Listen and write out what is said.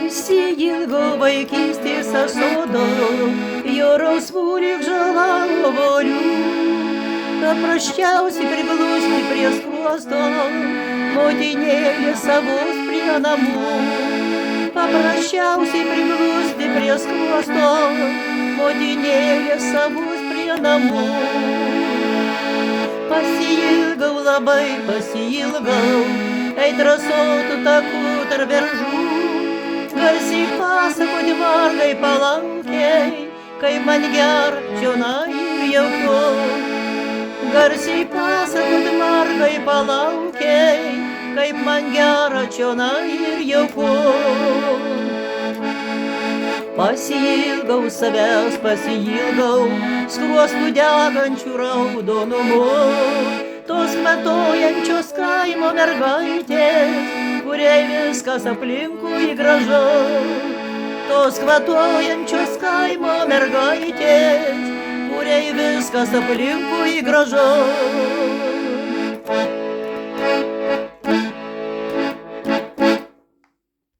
Pasiilgau vaikystės sodo, jo rausvų lyg žala obolių. Paprasčiausiai priglusti prie skruosto, motinėlės savos prie namų. Paprasčiausiai priglusti prie skruosto, motinėlės savos prie namų. Pasiilgau, labai pasiilgau, eit rasotų takų tarp beržų. Garsiai pasakoti vargai palankiai, kaip man gera čionai ir jauku. Garsiai pasakoti vargai palankiai, kaip man gera čionai ir jauku. Pasiilgau savęs, pasiilgau skruostų degančių raudonumu. Tos kvatojančios kaimo mergaitės, kuriai viskas aplinkui gražu. Tos kvatojančios kaimo mergaitės, kuriai viskas aplinkui gražu.